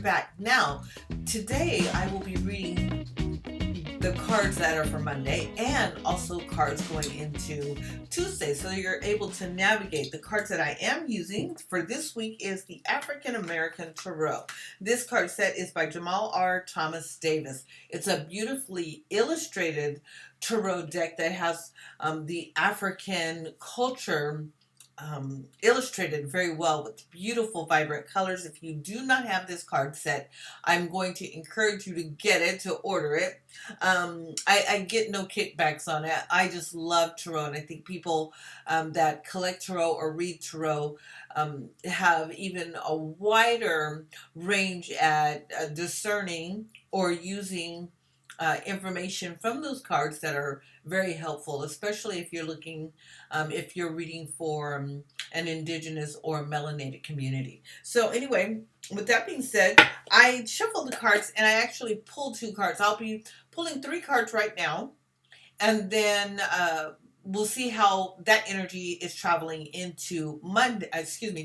back. Now, today I will be reading the cards that are for Monday and also cards going into Tuesday, so you're able to navigate. The cards that I am using for this week is the African American Tarot. This card set is by Jamal R. Thomas Davis. It's a beautifully illustrated tarot deck that has the African culture illustrated very well with beautiful vibrant colors. If you do not have this card set, I'm going to encourage you to get it, to order it. I get no kickbacks on it. I just love tarot, and I think people that collect tarot or read tarot have even a wider range at discerning or using information from those cards that are very helpful, especially if you're looking, if you're reading for an indigenous or melanated community. So anyway, with that being said, I shuffled the cards and I actually pulled 2 cards. I'll be pulling 3 cards right now, and then we'll see how that energy is traveling into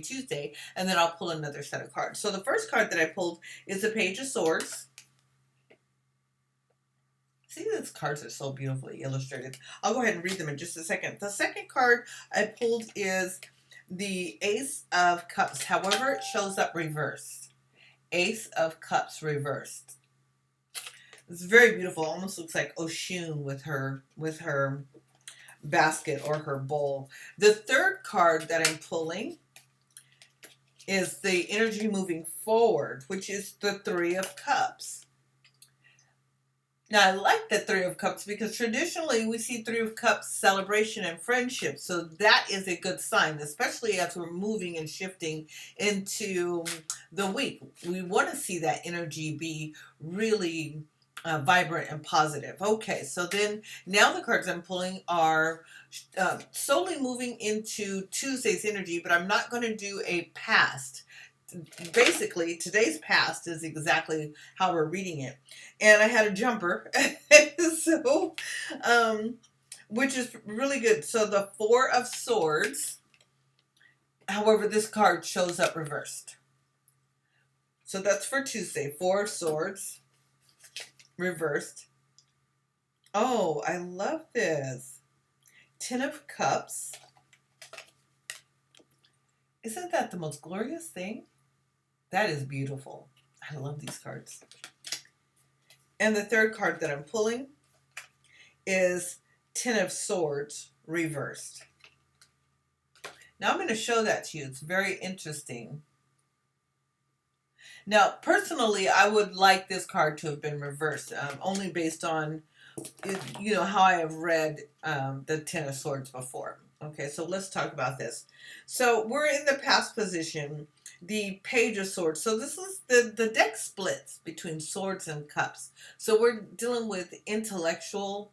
Tuesday, and then I'll pull another set of cards. So the first card that I pulled is the Page of Swords. See, these cards are so beautifully illustrated. I'll go ahead and read them in just a second. The second card I pulled is the Ace of Cups. However, it shows up reversed. Ace of Cups reversed. It's very beautiful. Almost looks like Oshun with her basket or her bowl. The third card that I'm pulling is the energy moving forward, which is the Three of Cups. Now, I like the Three of Cups because traditionally we see Three of Cups celebration and friendship. So that is a good sign, especially as we're moving and shifting into the week. We want to see that energy be really vibrant and positive. Okay, so then now the cards I'm pulling are solely moving into Tuesday's energy, but I'm not going to do a past. Basically, today's past is exactly how we're reading it. And I had a jumper, so, which is really good. So the Four of Swords, however, this card shows up reversed. So that's for Tuesday. Four of Swords, reversed. Oh, I love this. Ten of Cups. Isn't that the most glorious thing? That is beautiful. I love these cards. And the third card that I'm pulling is Ten of Swords reversed. Now I'm going to show that to you. It's very interesting. Now, personally, I would like this card to have been reversed, only based on, how I have read the Ten of Swords before. Okay, so let's talk about this. So we're in the past position, the Page of Swords. So this is the deck splits between swords and cups. So we're dealing with intellectual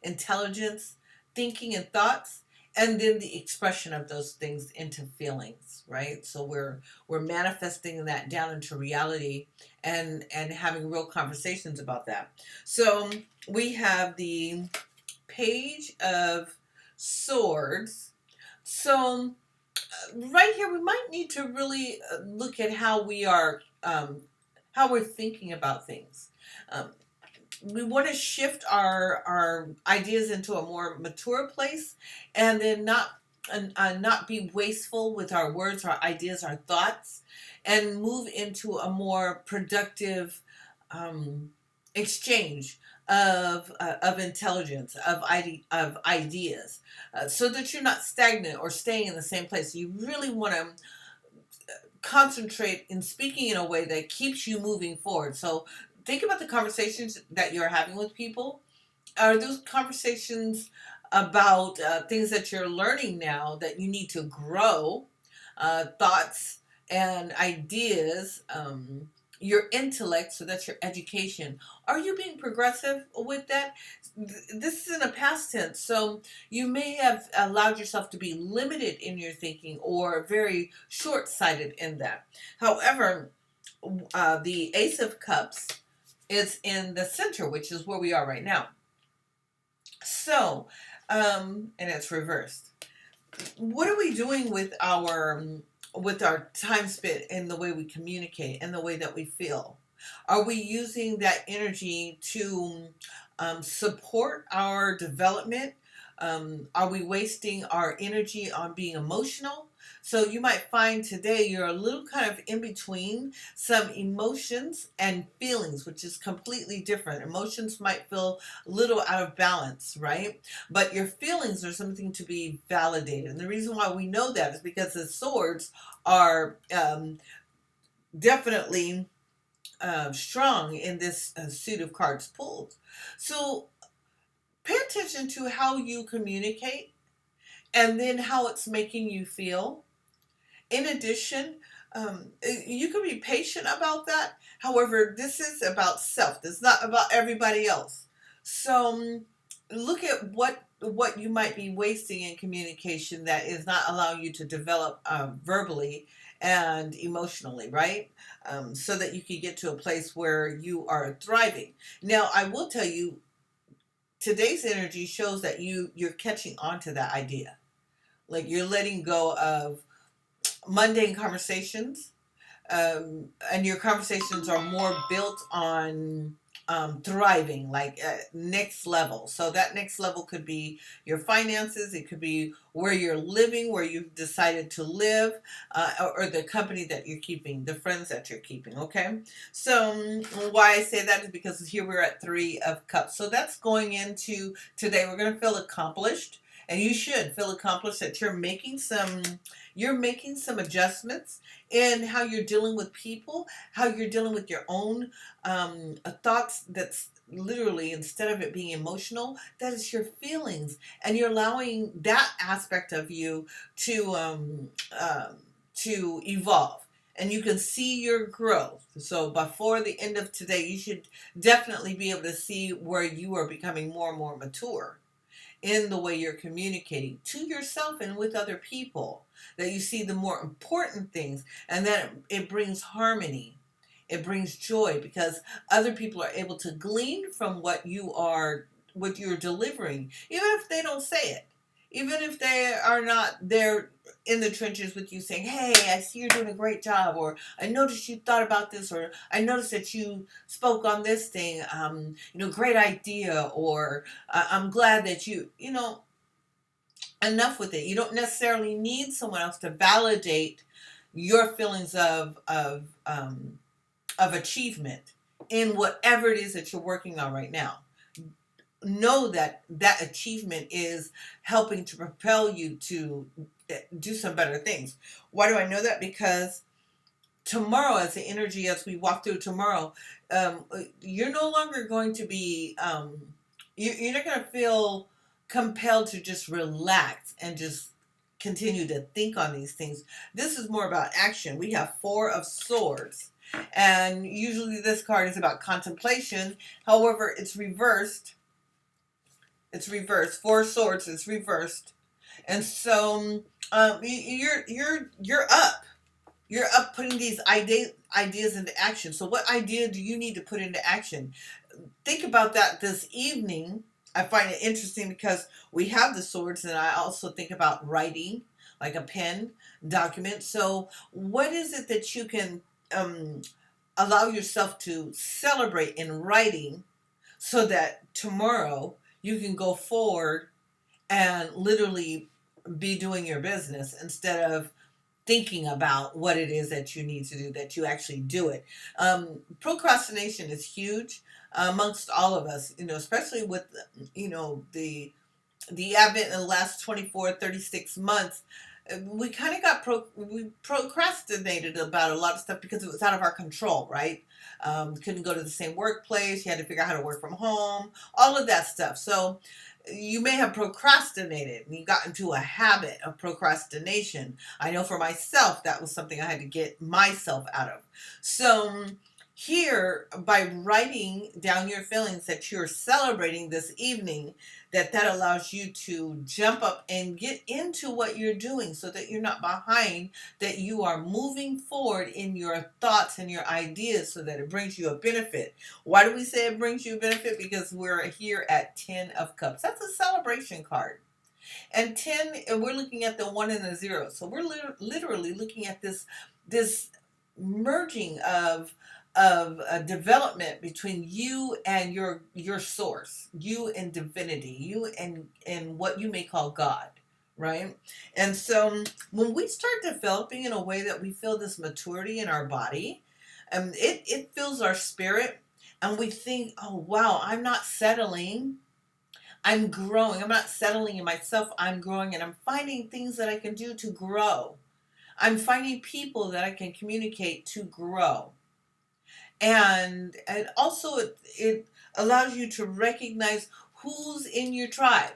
intelligence, thinking and thoughts, and then the expression of those things into feelings, right? So we're manifesting that down into reality and having real conversations about that. So we have the Page of Swords. So right here we might need to really look at how we're thinking about things. We want to shift our ideas into a more mature place, and then not be wasteful with our words, our ideas, our thoughts, and move into a more productive exchange of intelligence, of ideas, so that you're not stagnant or staying in the same place. You really want to concentrate in speaking in a way that keeps you moving forward. So think about the conversations that you're having with people. Are those conversations about things that you're learning now that you need to grow, thoughts and ideas, your intellect, so that's your education? Are you being progressive with that? This is in a past tense, so you may have allowed yourself to be limited in your thinking or very short-sighted in that. However, the Ace of Cups is in the center, which is where we are right now. So, and it's reversed. What are we doing with our with our time spent in the way we communicate and the way that we feel? Are we using that energy to support our development? Are we wasting our energy on being emotional? So you might find today you're a little kind of in between some emotions and feelings, which is completely different. Emotions might feel a little out of balance, right? But your feelings are something to be validated. And the reason why we know that is because the swords are definitely strong in this suit of cards pulled. So pay attention to how you communicate and then how it's making you feel. In addition, you can be patient about that. However, this is about self. It's not about everybody else. So look at what you might be wasting in communication that is not allowing you to develop verbally and emotionally, right? So that you can get to a place where you are thriving. Now, I will tell you, today's energy shows that you're catching on to that idea. Like you're letting go of mundane conversations, and your conversations are more built on thriving, like next level. So that next level could be your finances, it could be where you're living, where you've decided to live, or the company that you're keeping, the friends that you're keeping. Okay, so why I say that is because here we're at 3 of Cups. So that's going into today. We're going to feel accomplished. And you should feel accomplished that you're making some adjustments in how you're dealing with people, how you're dealing with your own thoughts. That's literally, instead of it being emotional, that is your feelings, and you're allowing that aspect of you to evolve. And you can see your growth. So before the end of today, you should definitely be able to see where you are becoming more and more mature in the way you're communicating to yourself and with other people, that you see the more important things, and that it brings harmony, it brings joy, because other people are able to glean from what you're delivering, even if they don't say it, even if they are not there in the trenches with you saying, hey, I see you're doing a great job, or I noticed you thought about this, or I noticed that you spoke on this thing, great idea, or I'm glad that enough with it. You don't necessarily need someone else to validate your feelings of achievement in whatever it is that you're working on right now. Know that that achievement is helping to propel you to do some better things. Why do I know that? Because tomorrow, as the energy, as we walk through tomorrow, you're no longer going to be, you're not going to feel compelled to just relax and just continue to think on these things. This is more about action. We have 4 of Swords, and usually this card is about contemplation. However, it's reversed. It's reversed. 4 of Swords is reversed, and so you're up. You're up putting these ideas into action. So what idea do you need to put into action? Think about that this evening. I find it interesting because we have the swords, and I also think about writing, like a pen, document. So what is it that you can allow yourself to celebrate in writing, so that tomorrow you can go forward and literally be doing your business instead of thinking about what it is that you need to do, that you actually do it. Procrastination is huge amongst all of us, especially with, the advent in the last 24, 36 months. We kind of we procrastinated about a lot of stuff because it was out of our control, right? Couldn't go to the same workplace. You had to figure out how to work from home, all of that stuff. So you may have procrastinated and you got into a habit of procrastination. I know for myself, that was something I had to get myself out of. So here, by writing down your feelings that you're celebrating this evening, that allows you to jump up and get into what you're doing, so that you're not behind, that you are moving forward in your thoughts and your ideas, so that it brings you a benefit. Why do we say it brings you a benefit? Because we're here at 10 of Cups. That's a celebration card. And 10, we're looking at the 1 and the 0. So we're literally looking at this merging of a development between you and your source, you and divinity, you and what you may call God, right? And so when we start developing in a way that we feel this maturity in our body, it fills our spirit, and we think, oh wow, I'm not settling, I'm growing. I'm not settling in myself, I'm growing, and I'm finding things that I can do to grow. I'm finding people that I can communicate to grow. And also it allows you to recognize who's in your tribe,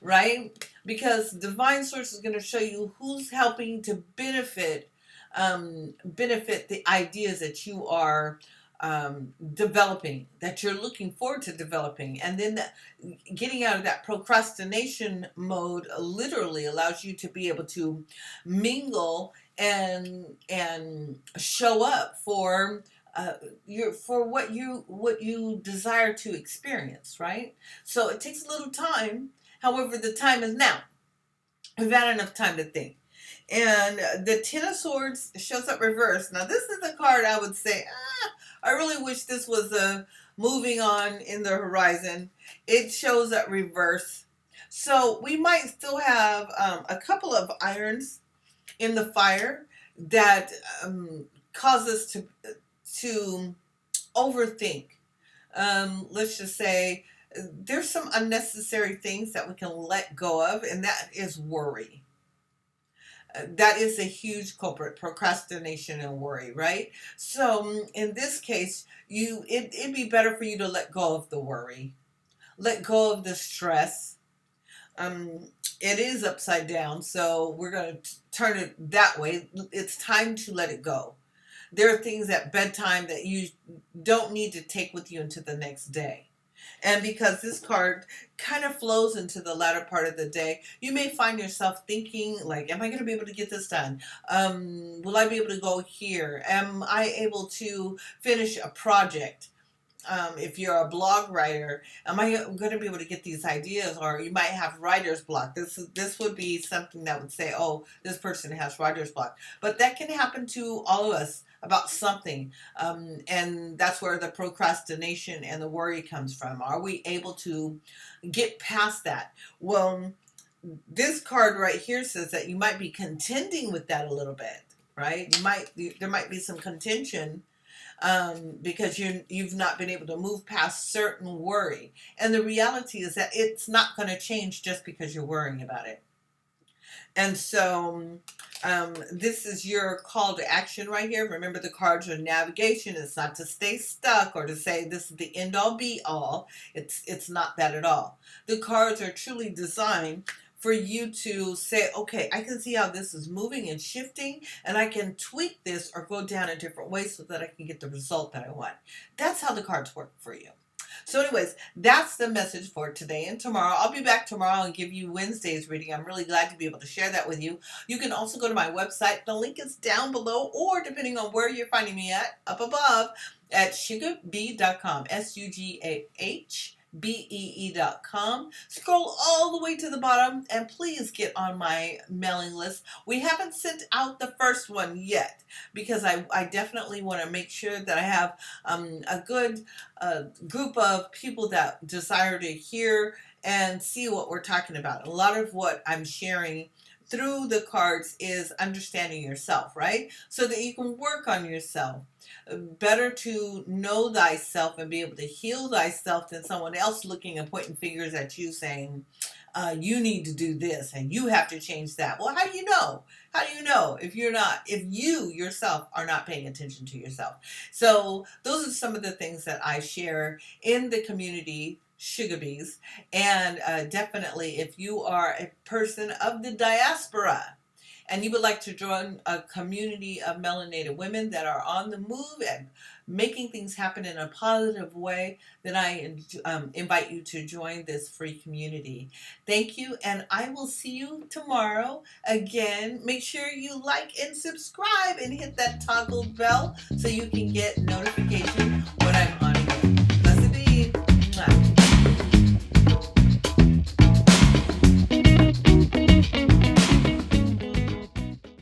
right? Because divine source is going to show you who's helping to benefit the ideas that you are developing, that you're looking forward to developing. And then getting out of that procrastination mode literally allows you to be able to mingle and show up for what you desire to experience, right? So it takes a little time. However, the time is now. We've had enough time to think. And the Ten of Swords shows up reversed. Now, this is the card I would say, I really wish this was moving on in the horizon. It shows up reverse. So we might still have a couple of irons in the fire that cause us to overthink. Let's just say there's some unnecessary things that we can let go of, and that is worry. That is a huge culprit, procrastination and worry, right? So in this case, it'd be better for you to let go of the worry, let go of the stress. It is upside down, so we're going to turn it that way. It's time to let it go. There are things at bedtime that you don't need to take with you into the next day. And because this card kind of flows into the latter part of the day, you may find yourself thinking like, am I going to be able to get this done? Will I be able to go here? Am I able to finish a project? If you're a blog writer, am I going to be able to get these ideas? Or you might have writer's block. This would be something that would say, oh, this person has writer's block. But that can happen to all of us about something. And that's where the procrastination and the worry comes from. Are we able to get past that? Well, this card right here says that you might be contending with that a little bit, right? There might be some contention because you've not been able to move past certain worry. And the reality is that it's not going to change just because you're worrying about it. And so this is your call to action right here. Remember, the cards are navigation. It's not to stay stuck or to say this is the end all be all. It's not that at all. The cards are truly designed for you to say, okay, I can see how this is moving and shifting, and I can tweak this or go down a different way so that I can get the result that I want. That's how the cards work for you. So anyways, that's the message for today and tomorrow. I'll be back tomorrow and give you Wednesday's reading. I'm really glad to be able to share that with you. You can also go to my website. The link is down below, or depending on where you're finding me at, up above at sugahbee.com. SUGAHBEE.com. Scroll all the way to the bottom and please get on my mailing list. We haven't sent out the first one yet because I definitely want to make sure that I have a good group of people that desire to hear and see what we're talking about. A lot of what I'm sharing through the cards is understanding yourself, right? So that you can work on yourself. Better to know thyself and be able to heal thyself than someone else looking and pointing fingers at you saying, you need to do this and you have to change that. Well, how do you know? How do you know if you yourself are not paying attention to yourself? So those are some of the things that I share in the community, Sugar Bees. And definitely, if you are a person of the diaspora and you would like to join a community of melanated women that are on the move and making things happen in a positive way, then I invite you to join this free community. Thank you, and I will see you tomorrow. Again, make sure you like and subscribe and hit that toggle bell so you can get notifications